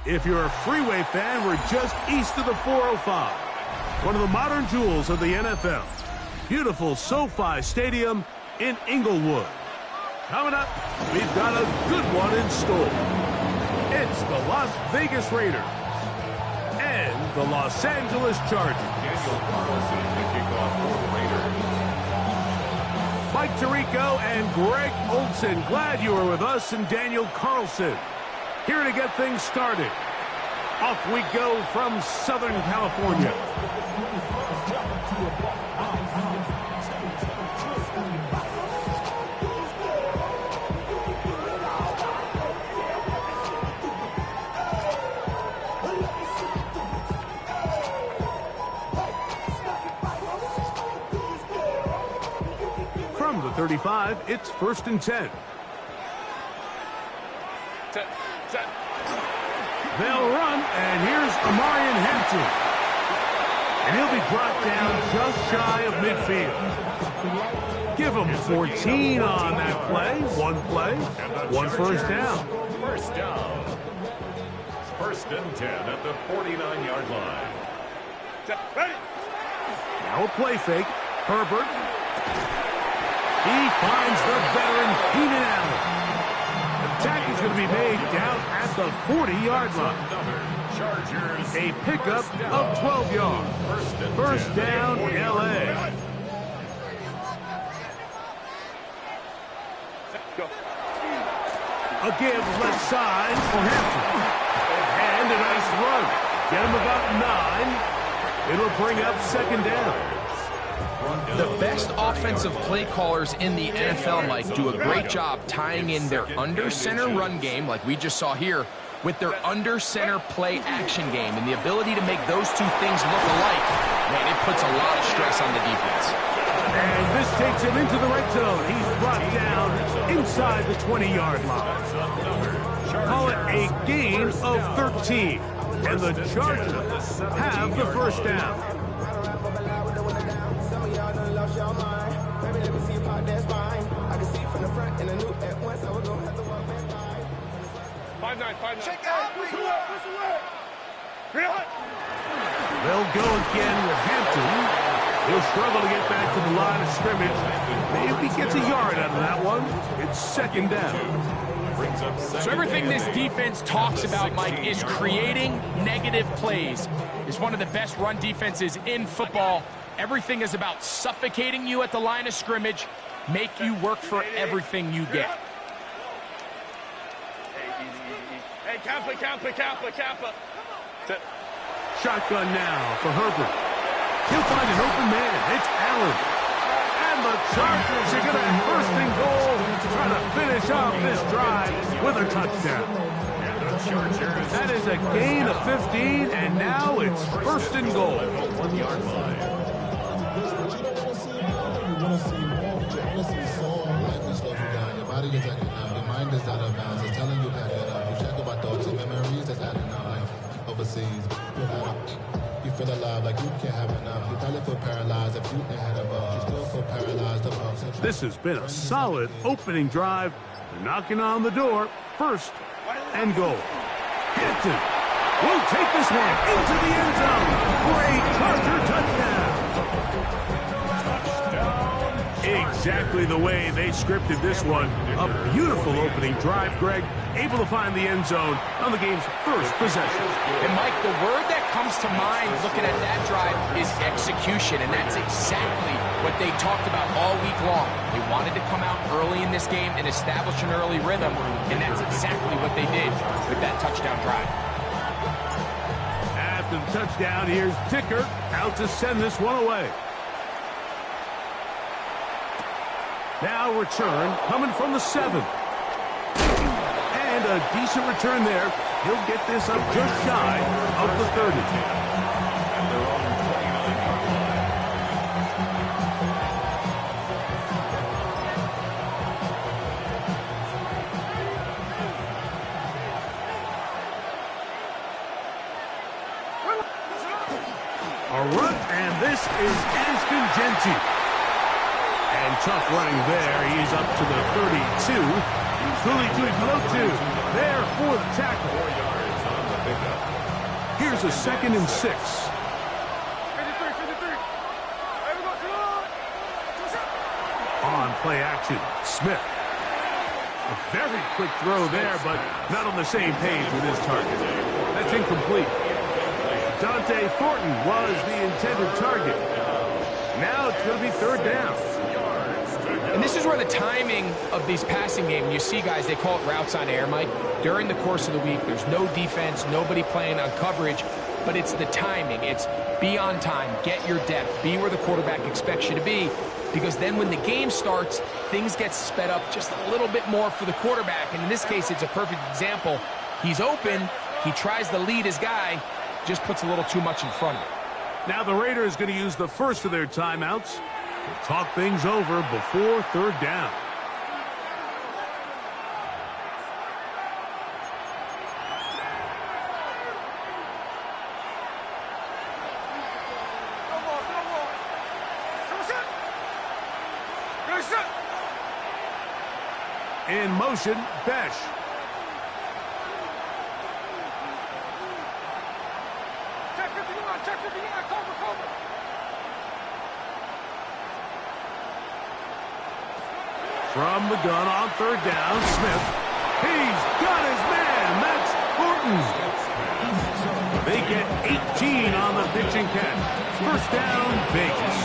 If you're a Freeway fan, we're just east of the 405. One of the modern jewels of the NFL. Beautiful SoFi Stadium in Inglewood. Coming up, we've got a good one in store. It's the Las Vegas Raiders and the Los Angeles Chargers. Daniel Carlson, the kickoff for the Raiders. Mike Tirico and Greg Olsen, glad you were with us, and Daniel Carlson here to get things started. Off we go from Southern California. From the 35, it's 1st and 10. They'll run, and here's Amarian Hampton. And he'll be brought down just shy of midfield. Give him 14 on that play. One play, one first down. First down. 1st and 10 at the 49-yard line. Now a play fake. Herbert. He finds the veteran Keenan Allen. The tackle is going to be made down at the 40-yard line. A pickup of 12 yards. First down, L.A. A give left side for Hampton. And a nice run. Get him about 9. It'll bring up 2nd down. The best offensive play callers in the NFL, Mike, do a great job tying in their under-center run game, like we just saw here, with their under-center play action game. And the ability to make those two things look alike, man, it puts a lot of stress on the defense. And this takes him into the red zone. He's brought down inside the 20-yard line. Call it a gain of 13. And the Chargers have the first down. 5-9. Check out. They'll go again with Hampton. He'll struggle to get back to the line of scrimmage. Maybe gets a yard out of that one. It's 2nd down. So everything this defense talks about, Mike, is creating negative plays. It's one of the best run defenses in football. Everything is about suffocating you at the line of scrimmage, make you work for everything you get. Hey, Kappa. Shotgun now for Herbert. He'll find an open man. It's Allen. And the Chargers are going to have 1st and goal, trying to finish off this drive with a touchdown. That is a gain of 15, and now it's 1st and goal. 1-yard line. Your body is acting up, your mind is out of bounds. It's telling you that you check about thoughts and memories that's adding up like overseas. You feel alive like you can't have enough. You probably feel paralyzed if you ain't had enough. You still feel paralyzed above. This has been a solid opening drive. They're knocking on the door. 1st and goal. Hampton will take this one into the end zone for a Charger touchdown. Exactly the way they scripted this one. A beautiful opening drive, Greg. Able to find the end zone on the game's 1st possession. And, Mike, the word that comes to mind looking at that drive is execution, and that's exactly what they talked about all week long. They wanted to come out early in this game and establish an early rhythm, and that's exactly what they did with that touchdown drive. After the touchdown, here's Dicker out to send this one away. Now return coming from the 7. And a decent return there. He'll get this up just shy of the 30. A run, and this is Ashton Genty. And tough running there. He's up to the 32. Tuli Tuipulotu there for the tackle. 4 yards on the big Here's a 2nd and 6. 53, 53. Hey, we go to On play action, Smith. A very quick throw there, but not on the same page with his target. That's incomplete. Dante Thornton was the intended target. Now it's going to be 3rd down. And this is where the timing of these passing games, you see guys, they call it routes on air, Mike. During the course of the week, there's no defense, nobody playing on coverage, but it's the timing. It's be on time, get your depth, be where the quarterback expects you to be, because then when the game starts, things get sped up just a little bit more for the quarterback. And in this case, it's a perfect example. He's open, he tries to lead his guy, just puts a little too much in front of him. Now the Raiders going to use the first of their timeouts to talk things over before 3rd down. In motion, Besh. check 59, cover. From the gun on 3rd down, Smith. He's got his man. That's Thornton. They get 18 on the pitching catch. 1st down, Vegas.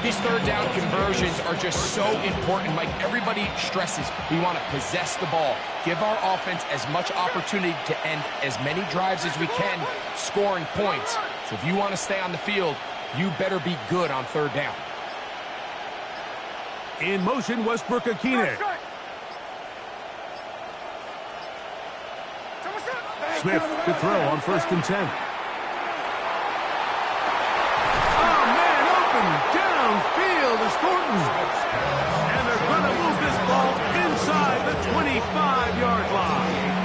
These 3rd down conversions are just so important. Mike, everybody stresses we want to possess the ball, give our offense as much opportunity to end as many drives as we can, scoring points. So if you want to stay on the field, you better be good on 3rd down. In motion, Westbrook-Akine. Smith to throw on 1st and 10. Oh, man, open downfield is Thornton. And they're going to move this ball inside the 25-yard line.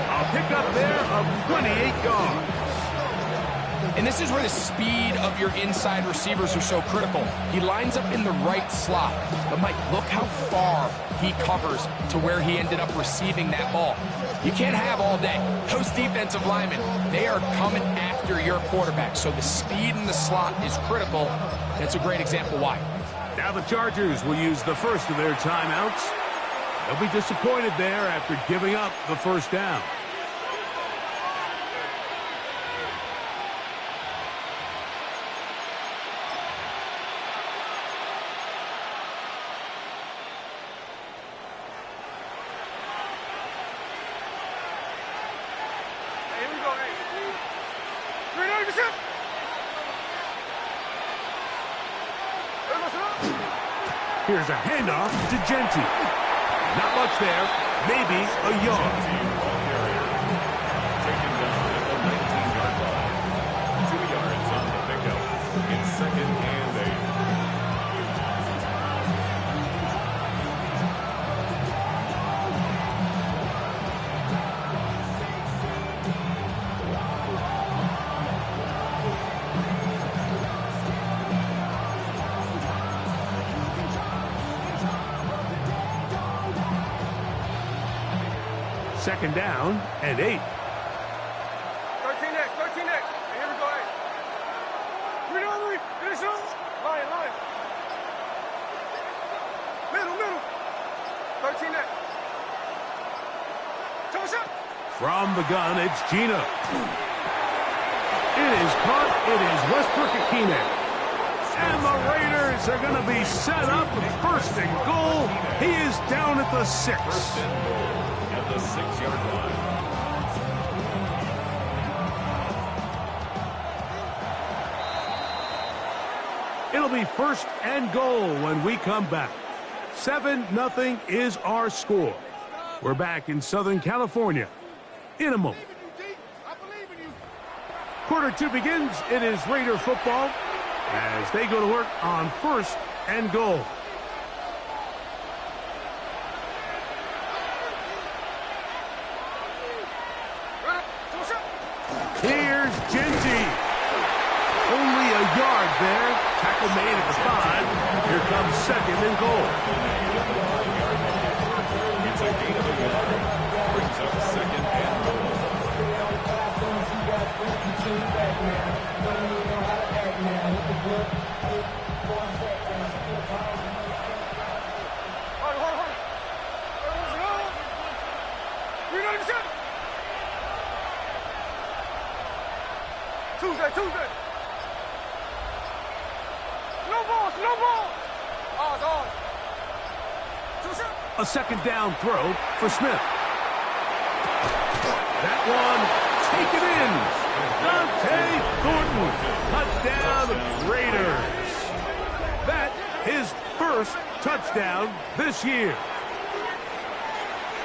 A pickup there of 28 yards. And this is where the speed of your inside receivers are so critical. He lines up in the right slot. But, Mike, look how far he covers to where he ended up receiving that ball. You can't have all day. Those defensive linemen, they are coming after your quarterback. So the speed in the slot is critical. That's a great example why. Now the Chargers will use the first of their timeouts. They'll be disappointed there after giving up the 1st down. Here's a handoff to Genty. Not much there, maybe a yard. Taken down at the 19-yard line. 2 yards on the pickup. It's 2nd and 2nd down and 8. 13 next. And here we go, 8. Finish up. Line. Middle. 13 next. Toss up. From the gun, it's Gino. It is caught. It is Westbrook-Akine. And the Raiders are going to be set up with 1st and goal. He is down at the 6. 1st and goal at the 6-yard line. It'll be 1st and goal when we come back. 7-0 is our score. We're back in Southern California in a moment. Quarter 2 begins. It is Raider football as they go to work on 1st and goal. Here's Genty. Only a yard there. Tackle made at the 5. Here comes 2nd and goal. It's a gain of a yard. Brings up 2nd and goal. Tuesday. No ball. Oh, it's on. A second down throw for Smith. That one taken in. Dante Thornton, touchdown Raiders. That his first touchdown this year.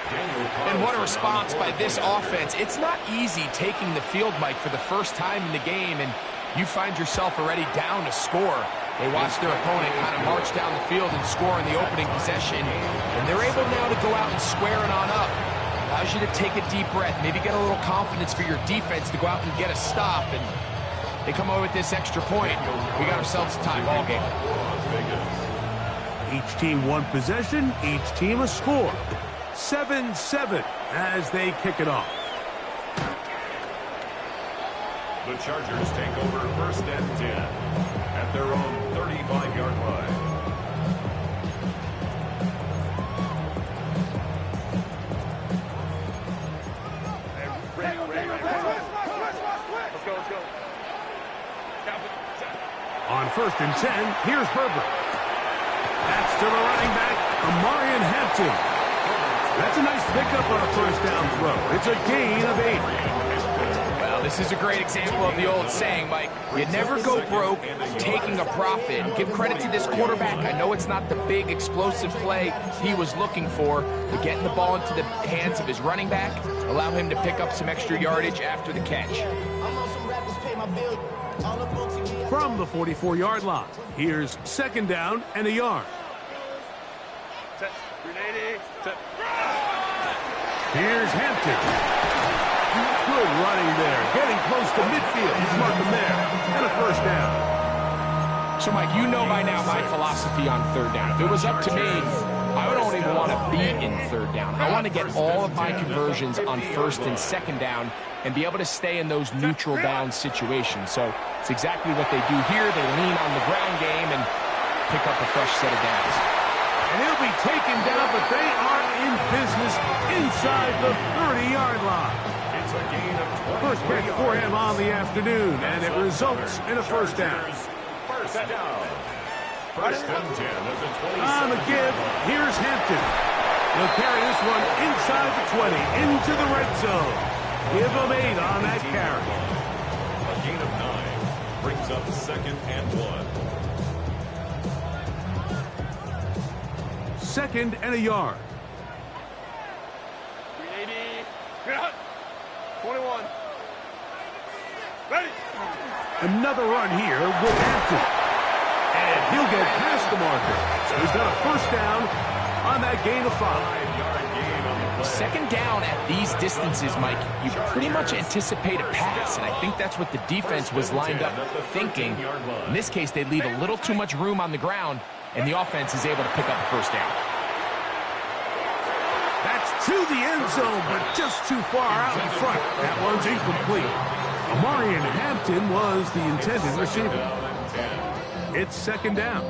And what a response by this offense. It's not easy taking the field, Mike, for the first time in the game, and you find yourself already down to score. They watch their opponent kind of march down the field and score in the opening possession, and they're able now to go out and square it on up. Allows you to take a deep breath, maybe get a little confidence for your defense to go out and get a stop, and they come away with this extra point. We got ourselves a tie ball game. Each team one possession, each team a score. 7-7 as they kick it off. The Chargers take over first and 10 at their own 35-yard line. Let's go. On first and 10, here's Herbert. That's to the running back, Amarian Hampton. That's a nice pickup on a first down throw. It's a gain of 8. Well, this is a great example of the old saying, Mike. You never go broke taking a profit. And give credit to this quarterback. I know it's not the big explosive play he was looking for, but getting the ball into the hands of his running back allow him to pick up some extra yardage after the catch. From the 44-yard line, here's second down and a yard. Here's Hampton. Good running there. Getting close to midfield. He's marking there. And a first down. So, Mike, you know by now my philosophy on third down. If it was up to me, I don't even want to be in third down. I want to get all of my conversions on first and second down and be able to stay in those neutral down situations. So it's exactly what they do here. They lean on the ground game and pick up a fresh set of downs. And he'll be taken down, but they are in business inside the 30-yard line. It's a gain of 20. First catch for him on the afternoon, and it results in a first down. First down. First and 10 at the 27. On the give, here's Hampton. He'll carry this one inside the 20, into the red zone. Give him 8 on that carry. A gain of 9 brings up second and 1. Second and a yard. 380. 21. Ready. Another run here with Hampton. And he'll get past the marker. So he's got a first down on that gain of 5. 5-yard gain on the play. Second down at these distances, Mike, you pretty much anticipate a pass, and I think that's what the defense was lined up thinking. In this case, they leave a little too much room on the ground, and the offense is able to pick up a first down. That's to the end zone, but just too far out in front. That one's incomplete. Amarian Hampton was the intended receiver. It's second down.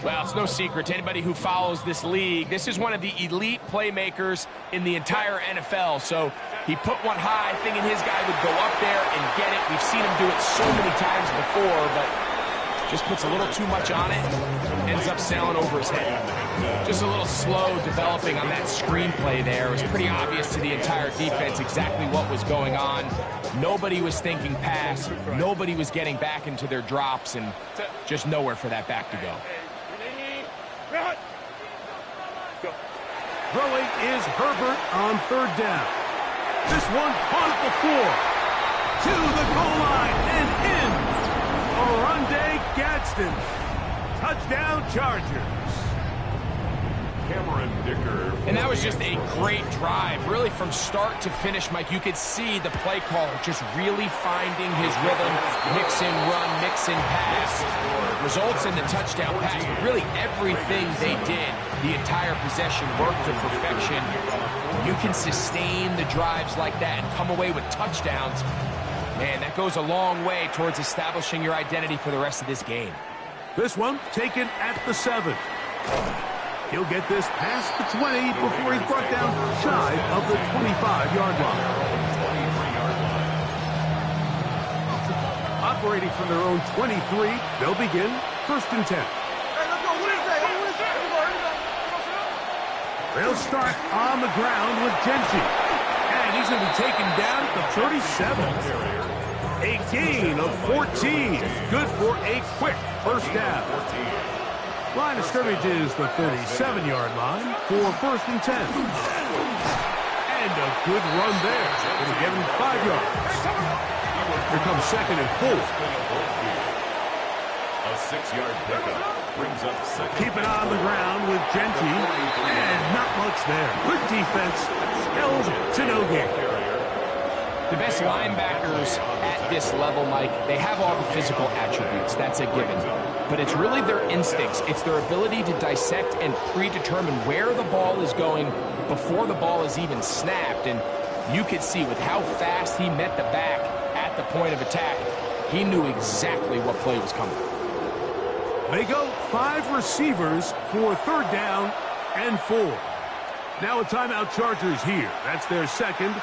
Well, it's no secret to anybody who follows this league. This is one of the elite playmakers in the entire NFL. So he put one high, thinking his guy would go up there and get it. We've seen him do it so many times before, but just puts a little too much on it, ends up sailing over his head. Just a little slow developing on that screenplay there. It was pretty obvious to the entire defense exactly what was going on. Nobody was thinking pass. Nobody was getting back into their drops, and just nowhere for that back to go. Throwing is Herbert on third down. This one caught at the 4. To the goal line and in. Oronde Gadsden. Touchdown Chargers. Cameron Dicker. And that was just a great drive. Really from start to finish, Mike, you could see the play caller just really finding his rhythm. Mix in run, mix in pass. Results in the touchdown pass. But really everything they did, the entire possession worked to perfection. You can sustain the drives like that and come away with touchdowns. Man, that goes a long way towards establishing your identity for the rest of this game. This one taken at the 7. He'll get this past the 20 before he's brought down shy of the 25-yard line. Operating from their own 23, they'll begin 1st and 10. They'll start on the ground with Genchi. And he's going to be taken down at the 37. A gain of 14. Good for a quick first down. Line of scrimmage is the 37-yard line for 1st and 10. And a good run there. Going to give him 5 yards. Here comes 2nd and 4. A 6-yard pickup brings up 2nd. Keep it on the ground with Genchi. And not much there. Good defense. Held to no gain. The best linebackers at this level, Mike, they have all the physical attributes. That's a given. But it's really their instincts. It's their ability to dissect and predetermine where the ball is going before the ball is even snapped. And you could see with how fast he met the back at the point of attack, he knew exactly what play was coming. They go 5 receivers for 3rd down and 4. Now a timeout Chargers here. That's their 2nd.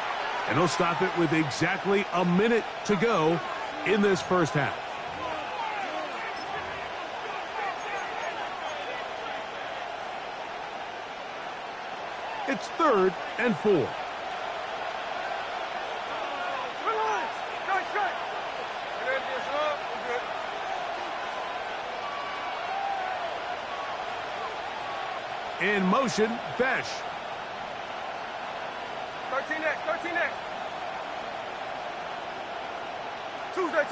And they'll stop it with exactly a minute to go in this first half. It's 3rd and 4. In motion, Besh. 13 next, 13 next. Tuesday.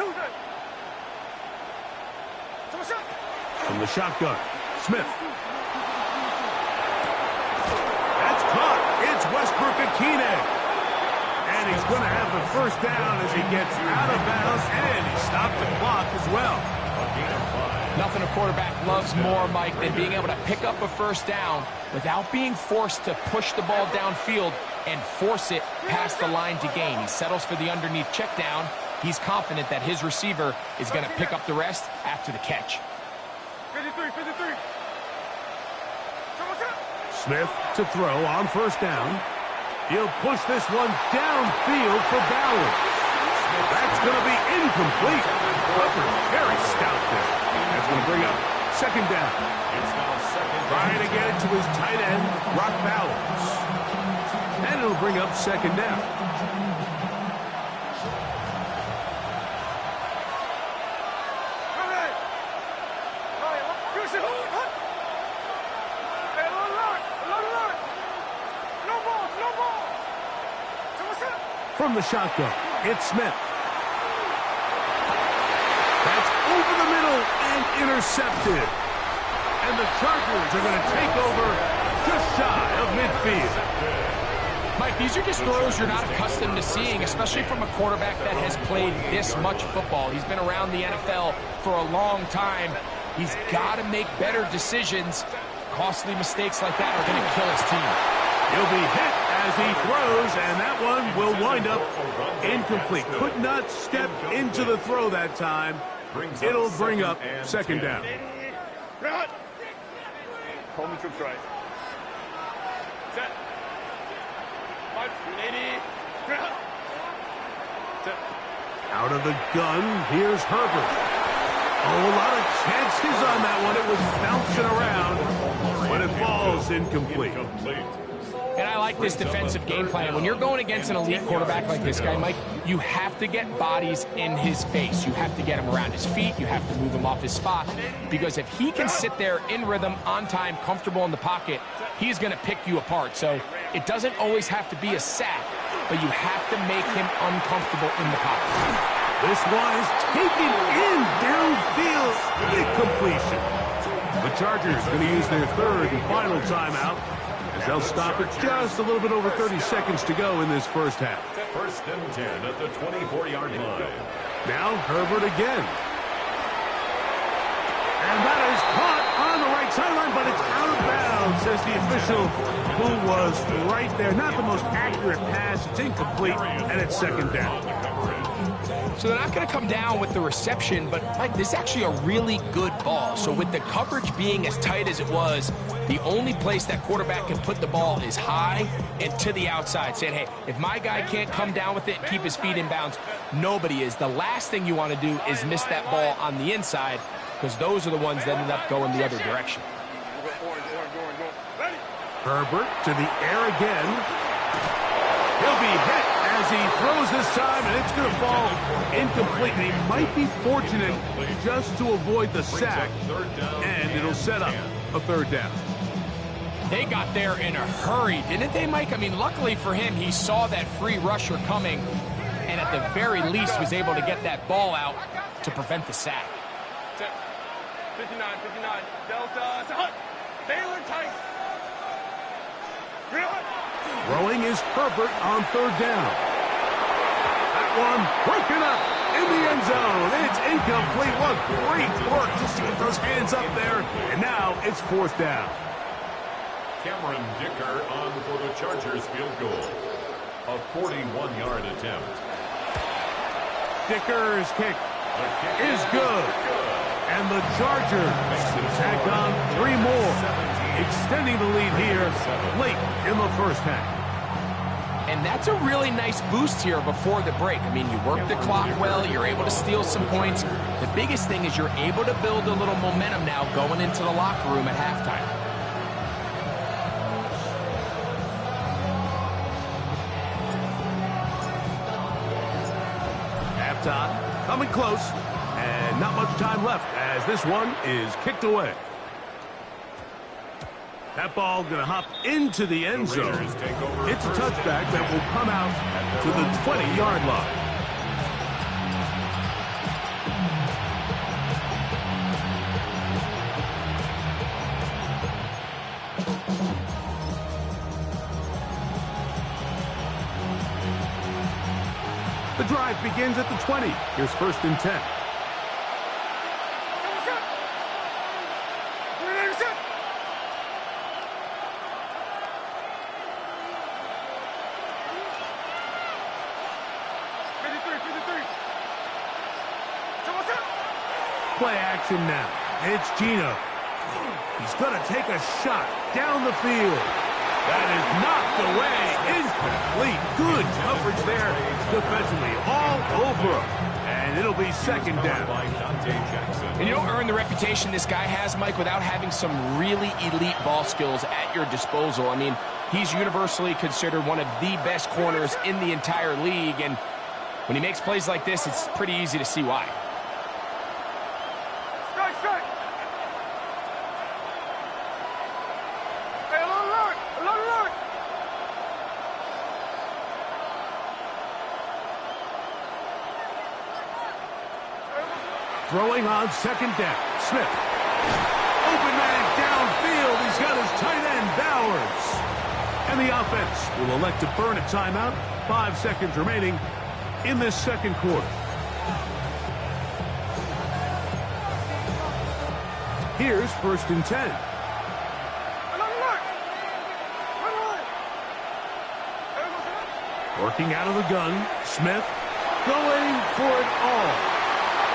From the shotgun, Smith. That's caught. It's Westbrook-Ikhine. And he's going to have the first down as he gets out of bounds, and he stopped the clock as well. Nothing a quarterback loves more, Mike, than being able to pick up a first down without being forced to push the ball downfield and force it past the line to gain. He settles for the underneath check down. He's confident that his receiver is going to pick up the rest after the catch. 53. Smith to throw on first down. He'll push this one downfield for Ballard. That's going to be incomplete. Covered very stout there. That's going to bring up 2nd down. It's now 2nd. Trying to get it to his tight end, Brock Bowers. And it'll bring up 2nd down. From the shotgun, it's Smith. That's over the middle and intercepted. And the Chargers are going to take over just shy of midfield. Mike, these are just throws you're not accustomed to seeing, especially from a quarterback that has played this much football. He's been around the NFL for a long time. He's got to make better decisions. Costly mistakes like that are going to kill his team. He'll be hit as he throws, and that one will wind up incomplete. Could not step into the throw that time. It'll bring up 2nd down. Home troops right. Set. 580. Set. Out of the gun, here's Herbert. Oh, a lot of chances on that one. It was bouncing around, but it falls incomplete. And I like this defensive game plan. When you're going against an elite quarterback like this guy, Mike, you have to get bodies in his face. You have to get him around his feet. You have to move him off his spot. Because if he can sit there in rhythm, on time, comfortable in the pocket, he's going to pick you apart. So it doesn't always have to be a sack, but you have to make him uncomfortable in the pocket. This one is taken in downfield. Incompletion. The Chargers going to use their 3rd and final timeout, as they'll stop it just a little bit over 30 seconds to go in this first half. 1st and 10 at the 24-yard line. Now Herbert again. And that is caught on the right sideline, but it's out of bounds timeout, says the official who was right there. Not the most accurate pass. It's incomplete, and it's second down. So they're not going to come down with the reception, but, Mike, this is actually a really good ball. So with the coverage being as tight as it was, the only place that quarterback can put the ball is high and to the outside, saying, hey, if my guy can't come down with it and keep his feet in bounds, nobody is. The last thing you want to do is miss that ball on the inside, because those are the ones that end up going the other direction. Herbert to the air again. He'll be hit as he throws this time, and it's going to fall incomplete. And he might be fortunate just to avoid the sack, and it'll set up a third down. They got there in a hurry, didn't they, Mike? I mean, luckily for him, he saw that free rusher coming, and at the very least was able to get that ball out to prevent the sack. 59, Delta, Baylor tight. Throwing is Herbert on third down. That one broken up in the end zone. It's incomplete. What great work just to get those hands up there. And now it's fourth down. Cameron Dicker on for the Chargers field goal. A 41-yard attempt. Dicker's kick is good. And the Chargers tack on 3 more, extending the lead here late in the first half. And that's a really nice boost here before the break. I mean, you work the clock well, you're able to steal some points. The biggest thing is you're able to build a little momentum now going into the locker room at halftime. Halftime coming close, and not much time left as this one is kicked away. That ball going to hop into the end zone. It's a touchback that will come out to the 20-yard line. The drive begins at the 20. Here's first and 10. Play action now. It's Geno. He's going to take a shot down the field. That is knocked away. Incomplete. Good coverage there defensively. All over him. And it'll be second down. And you don't earn the reputation this guy has, Mike, without having some really elite ball skills at your disposal. I mean, he's universally considered one of the best corners in the entire league. And when he makes plays like this, it's pretty easy to see why. Throwing on second down. Smith. Open man downfield. He's got his tight end, Bowers. And the offense will elect to burn a timeout. 5 seconds remaining in this second quarter. Here's first and 10. Working out of the gun. Smith going for it all.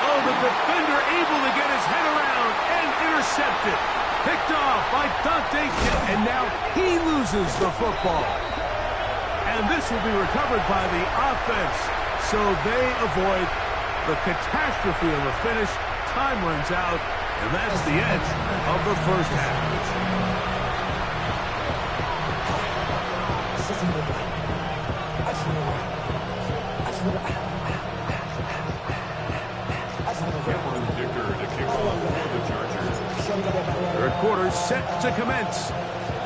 Oh, the defender able to get his head around and intercepted. Picked off by Dante Kitt, and now he loses the football. And this will be recovered by the offense, so they avoid the catastrophe of the finish. Time runs out, and that's the end of the first half. Third quarter set to commence.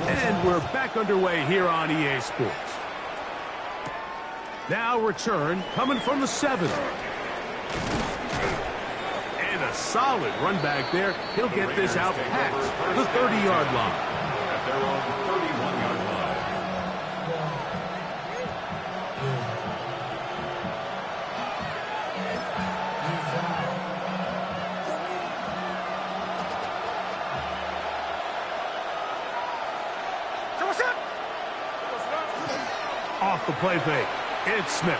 And we're back underway here on EA Sports. Now return coming from the 7. And a solid run back there. He'll get this out past the 30-yard line. At their own 31-yard line. Off the play fake, it's Smith.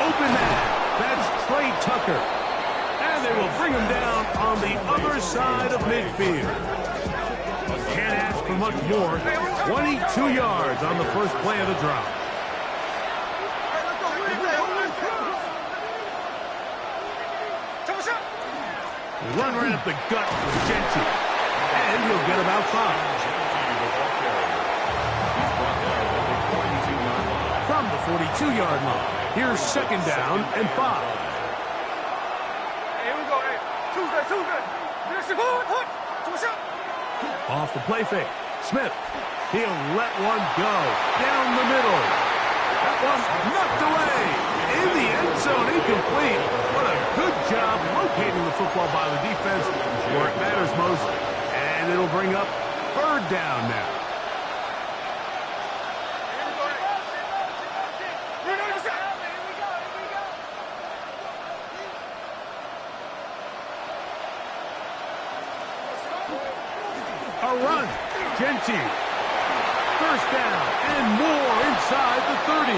Open man, that's Trey Tucker. And they will bring him down on the other side of midfield. Can't ask for much more. 22 yards on the first play of the drive. Run right up the gut with Gentry. And he'll get about 5. From the 42-yard line, here's second down and 5. Here we go. Hey, Tuesday. Off the play fake, Smith. He'll let one go down the middle. That one's knocked away in the end zone, incomplete. What a good job locating the football by the defense where it matters most. And it'll bring up third down now. A run, Gentry. First down and more inside the 30.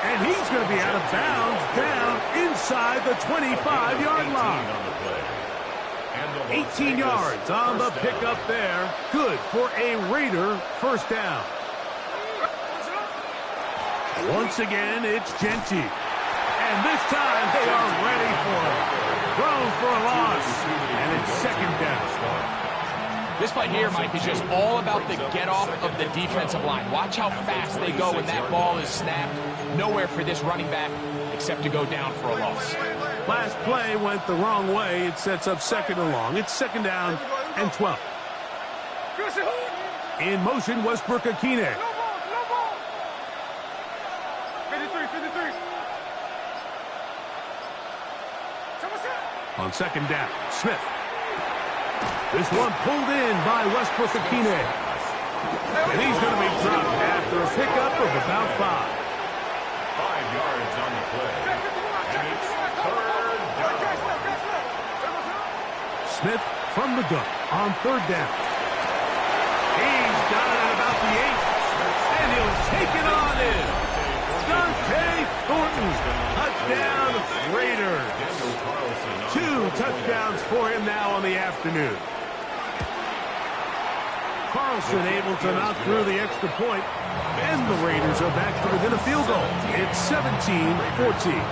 And he's going to be out of bounds down inside the 25-yard line. 18 yards on the pickup there. Good for a Raider first down. Once again, it's Gentry. And this time they are ready for it. Thrown for a loss. And it's second down. This play here, Mike, is just all about the get-off of the defensive line. Watch how fast they go when that ball is snapped. Nowhere for this running back except to go down for a loss. Last play went the wrong way. It sets up second and long. It's second down and 12. In motion, Westbrook-Ikhine. No ball. 53. On second down, Smith. This one pulled in by Westbrook-Ikhine. And he's going to be dropped after a pickup of about 5. 5 yards on the play. And it's third down. Smith from the gun on third down. He's got it at about the 8. And he'll take it on in. Dante Thornton. Touchdown Raiders. 2 touchdowns for him now on the afternoon. Carlson able to knock through the extra point, and the Raiders are back to within a field goal. It's 17-14.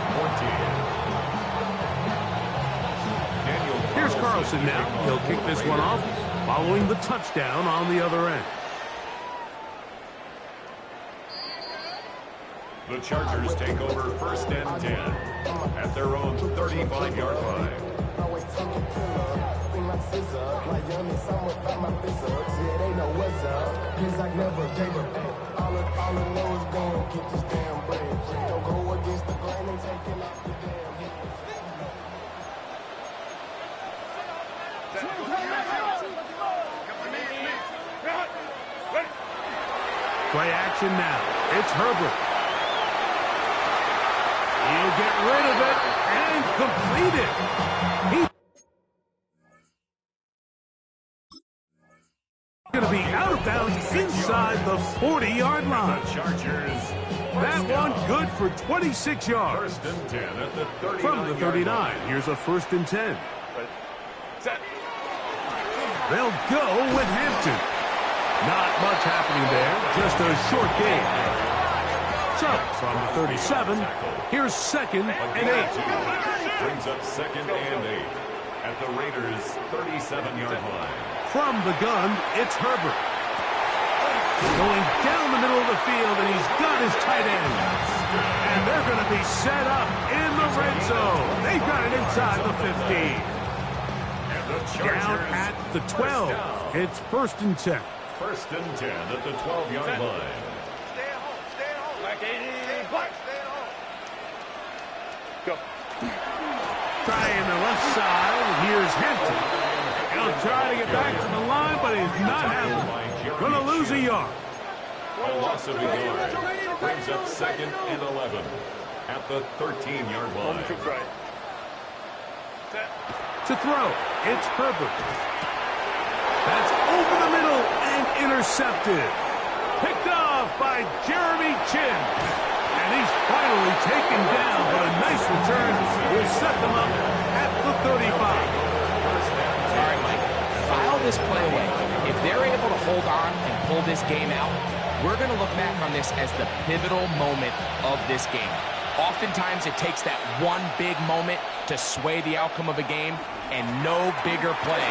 Here's Carlson now. He'll kick this one off, following the touchdown on the other end. The Chargers take over first and 10 at their own 35-yard line. Play action now. It's Herbert. He'll get rid of it and complete it. He's going to be out of bounds inside the 40-yard line. That one good for 26 yards. First and 10 at the 39. From the 39, here's a first and 10. They'll go with Hampton. Not much happening there, just a short game. So, from the 37, here's second and 8. Brings up second and 8 at the Raiders' 37-yard line. From the gun, it's Herbert. Going down the middle of the field, and he's got his tight end. And they're going to be set up in the red zone. They've got it inside the 15. Down at the 12. It's first and 10. First and 10 at the 12-yard line. Trying the left side. Here's Hampton. He'll try to get back to the line, but he's not happening. Going to lose a yard. A loss of a yard. Brings up second and 11 at the 13-yard line. To throw, it's Herbert. That's over the middle and intercepted. Picked off by Jeremy Chinn. And he's finally taken down, but a nice return will set them up at the 35. All right, Mike, file this play away. If they're able to hold on and pull this game out, we're going to look back on this as the pivotal moment of this game. Oftentimes, it takes that one big moment to sway the outcome of a game, and no bigger play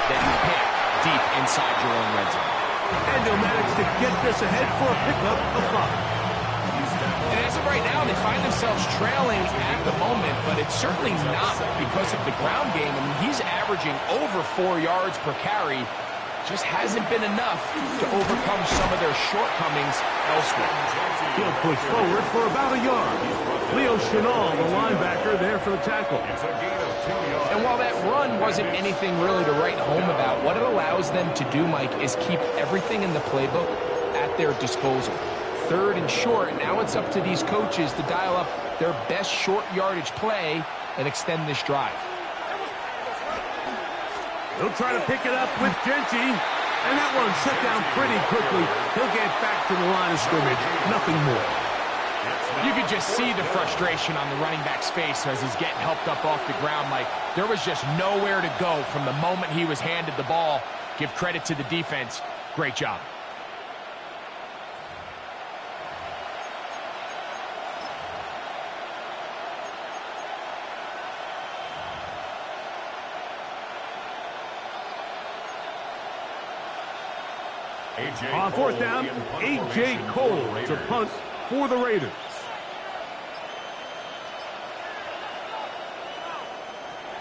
than you pick deep inside your own red zone. And they'll manage to get this ahead for a pickup of 5. And as of right now, they find themselves trailing at the moment, but it's certainly not because of the ground game. I mean, he's averaging over 4 yards per carry. Just hasn't been enough to overcome some of their shortcomings elsewhere. He'll push forward for about a yard. Leo Chenal, the linebacker, there for the tackle. It's a gain of 2 yards. And while that run wasn't anything really to write home about, what it allows them to do, Mike, is keep everything in the playbook at their disposal. 3rd and short, now it's up to these coaches to dial up their best short yardage play and extend this drive. He'll try to pick it up with Genty, and that one set down pretty quickly. He'll get back to the line of scrimmage, nothing more. You could just see the frustration on the running back's face as he's getting helped up off the ground. Like, there was just nowhere to go from the moment he was handed the ball. Give credit to the defense. Great job. On 4th down, A.J. Cole to punt for the Raiders.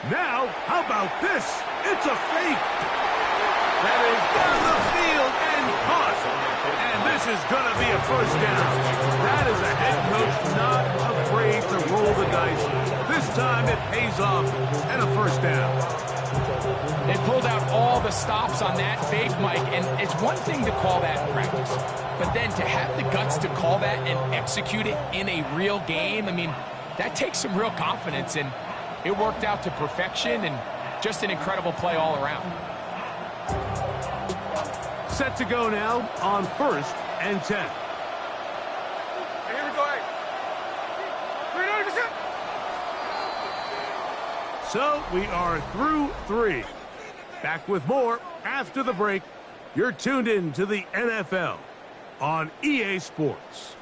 Now, how about this? It's a fake. That is down the field and caught. And this is going to be a 1st down. That is a head coach not afraid to roll the dice. This time it pays off and a 1st down. They pulled out all the stops on that fake, Mike, and it's one thing to call that in practice, but then to have the guts to call that and execute it in a real game, I mean, that takes some real confidence, and it worked out to perfection, and just an incredible play all around. Set to go now on 1st and 10. Hey, here we go, hey. 300%. So we are through 3. Back with more after the break. You're tuned in to the NFL on EA Sports.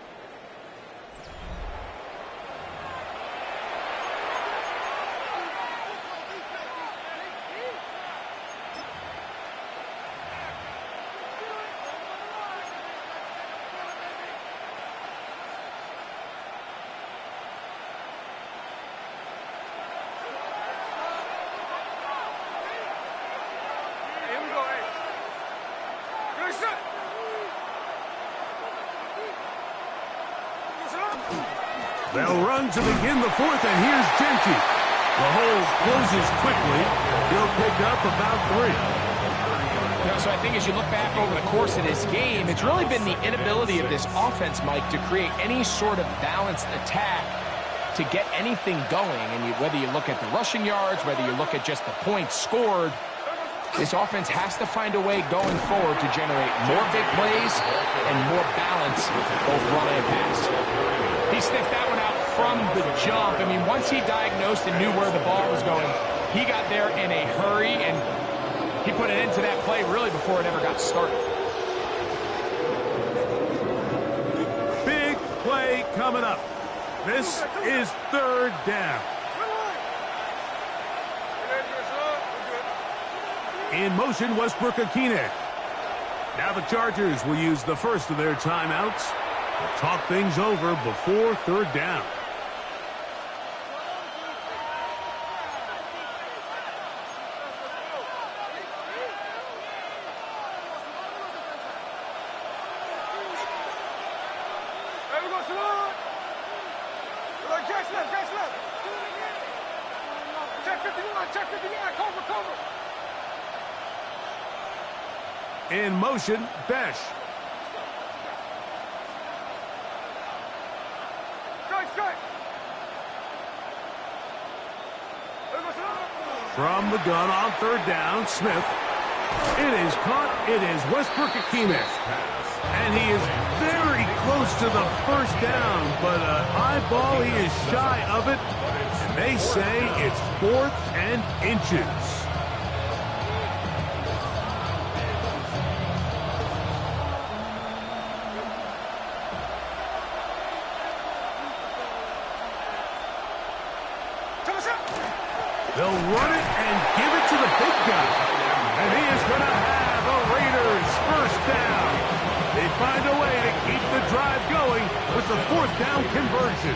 They'll run to begin the 4th, and here's Genty. The hole closes quickly. He'll pick up about 3. So I think as you look back over the course of this game, it's really been the inability of this offense, Mike, to create any sort of balanced attack to get anything going. And whether you look at the rushing yards, whether you look at just the points scored, this offense has to find a way going forward to generate more big plays and more balance, both run and pass. He sniffed that one out from the jump. I mean, once he diagnosed and knew where the ball was going, he got there in a hurry, and he put an end to that play really before it ever got started. Big play coming up. This is 3rd down. In motion, Westbrook-Ikhine. Now the Chargers will use the first of their timeouts to talk things over before 3rd down. In motion, Besh. From the gun on 3rd down, Smith. It is caught. It is Westbrook-Ikhine. And he is very close to the first down, but an eyeball, he is shy of it. And they say it's 4th and inches. They'll run it and give it to the big guy. And he is going to have the Raiders first down. They find a way to keep the drive going with the 4th down conversion.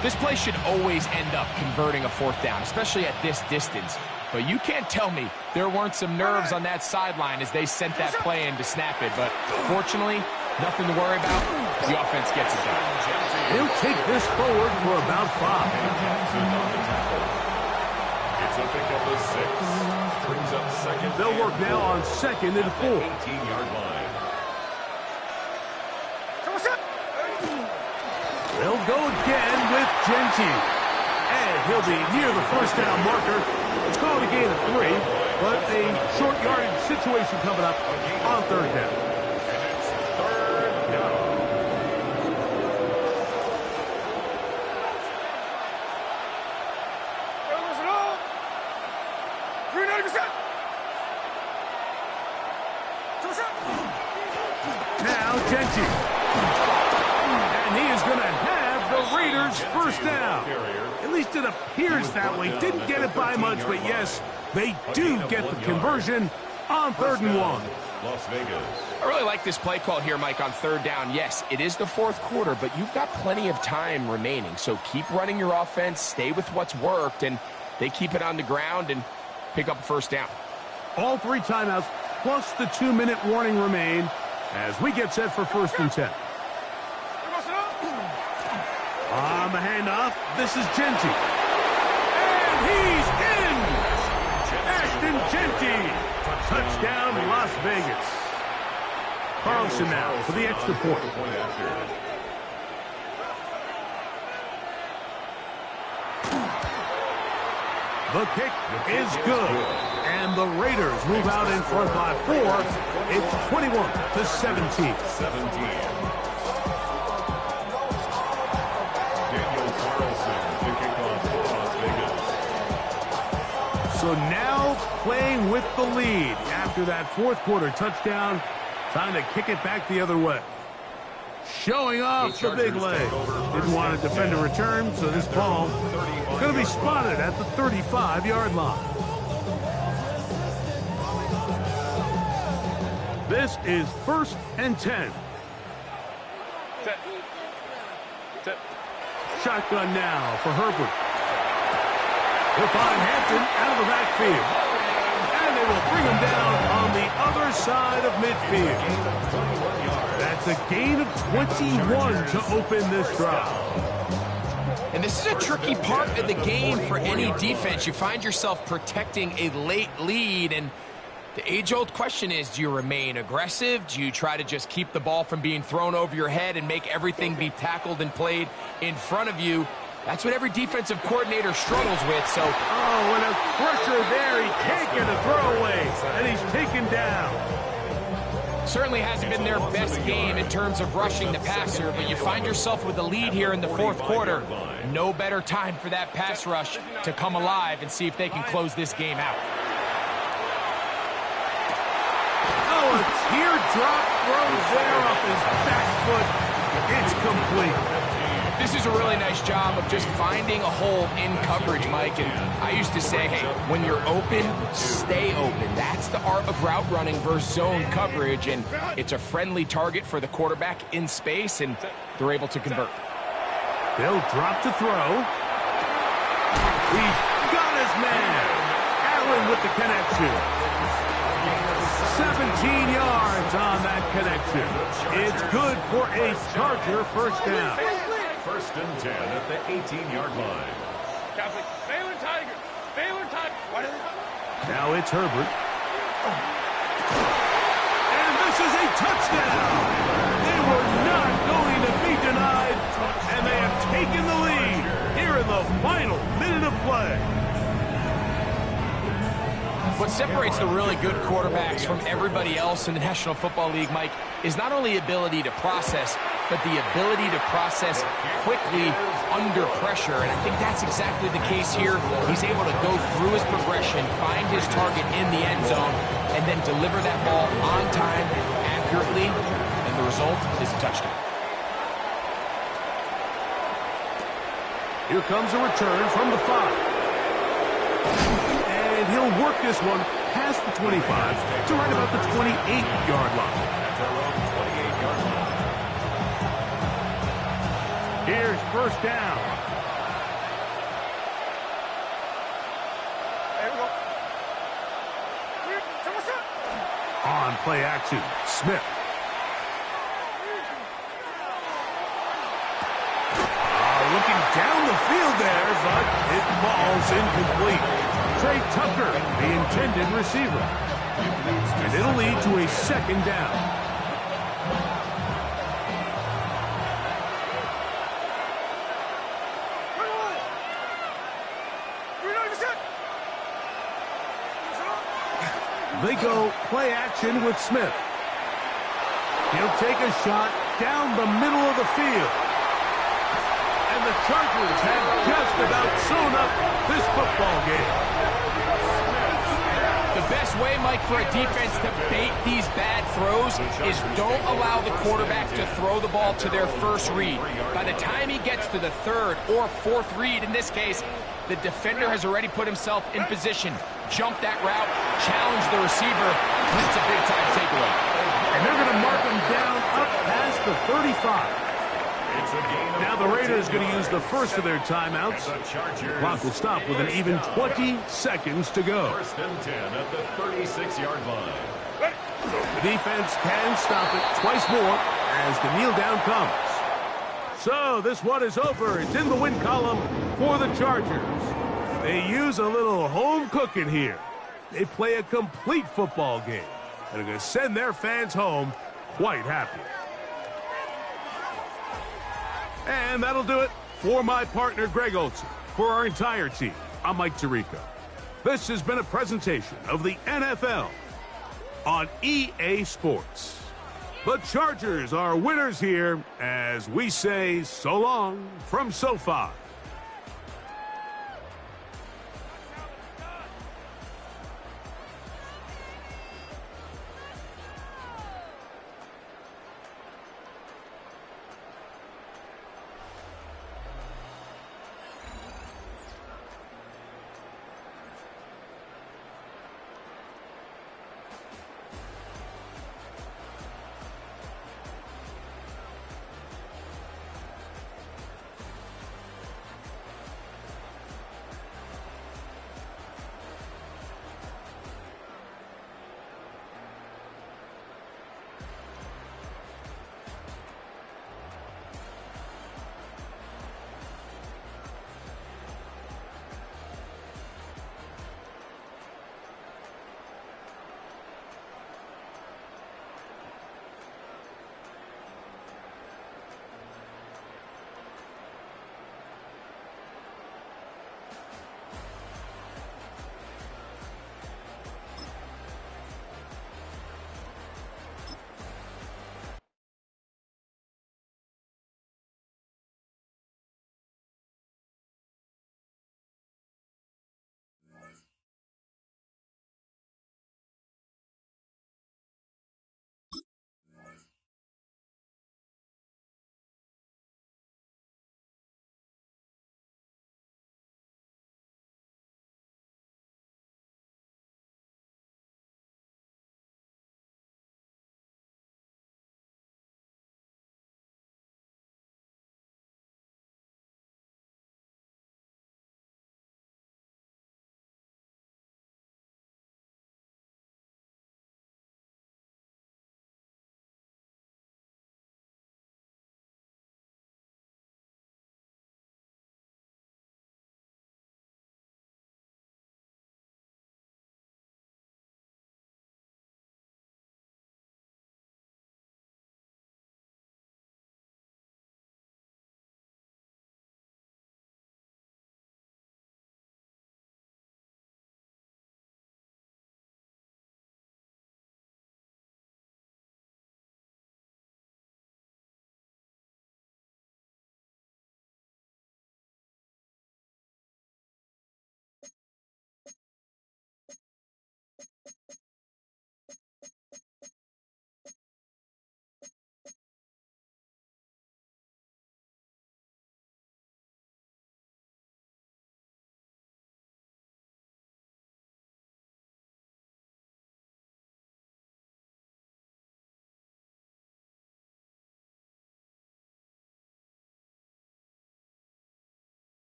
This play should always end up converting a 4th down, especially at this distance. But you can't tell me there weren't some nerves on that sideline as they sent that play in to snap it. But fortunately, nothing to worry about. The offense gets it done. He'll take this forward for about 5. It's a pickup of 6. Brings up second. They'll work now on 2nd and 4. 18-yard line. They'll go again with Genty. And he'll be near the first down marker. It's called a gain of 3, but a short yardage situation coming up on 3rd down. And it's 3rd down. Now Genty. And he is going to have the Raiders first down. At least it appears that way. Didn't get it by much, but yes, they do get the conversion on 3rd and 1. Las Vegas. I really like this play call here, Mike, on 3rd down. Yes, it is the 4th quarter, but you've got plenty of time remaining. So keep running your offense, stay with what's worked, and they keep it on the ground and pick up a first down. All 3 timeouts plus the 2-minute warning remain as we get set for 1st and 10. On the handoff, this is Genty. And he's in! Ashton Genty! Touchdown, Las Vegas. Carlson now for the extra point. The kick is good. And the Raiders move out in front by 4. It's 21-17. Daniel Carlson to kick off for Las Vegas. So now playing with the lead after that 4th quarter touchdown. Time to kick it back the other way. Showing off the big leg. Didn't want to defend a return, so this ball going to be spotted at the 35-yard line. This is 1st and 10. Shotgun now for Herbert. He'll find Hampton out of the backfield. And they will bring him down on the other side of midfield. That's a gain of 21 to open this drive. And this is a tricky part of the game for any defense. You find yourself protecting a late lead, and the age-old question is, do you remain aggressive? Do you try to just keep the ball from being thrown over your head and make everything be tackled and played in front of you? That's what every defensive coordinator struggles with, so... Oh, and a pressure there. He can't get a throwaway, and he's taken down. Certainly hasn't been their best game in terms of rushing the passer, but you find yourself with the lead here in the 4th quarter. No better time for that pass rush to come alive and see if they can close this game out. Oh, a teardrop throws there off his back foot. It's complete. This is a really nice job of just finding a hole in coverage, Mike. And I used to say, hey, when you're open, stay open. That's the art of route running versus zone coverage. And it's a friendly target for the quarterback in space, and they're able to convert. They'll drop to throw. He's got his man. Allen with the connection. 17 yards on that connection. It's good for a Charger first down. 1st and 10 at the 18-yard line. Baylor Tigers. Baylor Tigers. Now it's Herbert. And this is a touchdown. They were not going to be denied, and they have taken the lead here in the final minute of play. What separates the really good quarterbacks from everybody else in the National Football League, Mike, is not only ability to process, but the ability to process quickly under pressure. And I think that's exactly the case here. He's able to go through his progression, find his target in the end zone, and then deliver that ball on time, accurately, and the result is a touchdown. Here comes a return from the 5. And he'll work this one past the 25 to right about the 28-yard line. At their own 28-yard line. Here's first down. There we go. On play action, Smith. Looking down the field there, but it falls incomplete. Trey Tucker, the intended receiver. And it'll lead to a second down. They go play action with Smith. He'll take a shot down the middle of the field. And the Chargers have just about sewn up this football game. The best way, Mike, for a defense to bait these bad throws is don't allow the quarterback to throw the ball to their first read. By the time he gets to the third or fourth read, in this case, the defender has already put himself in position, jump that route, challenge the receiver. That's a big-time takeaway. And they're going to mark him down up past the 35. Now the Raiders going to use the first of their timeouts. The clock will stop with an even 20 seconds to go. First and 10 at the 36-yard line. The defense can stop it twice more as the kneel down comes. So this one is over. It's in the win column for the Chargers. They use a little home cooking here. They play a complete football game and are going to send their fans home quite happy. And that'll do it for my partner, Greg Olsen. For our entire team, I'm Mike Tirico. This has been a presentation of the NFL on EA Sports. The Chargers are winners here as we say so long from SoFi.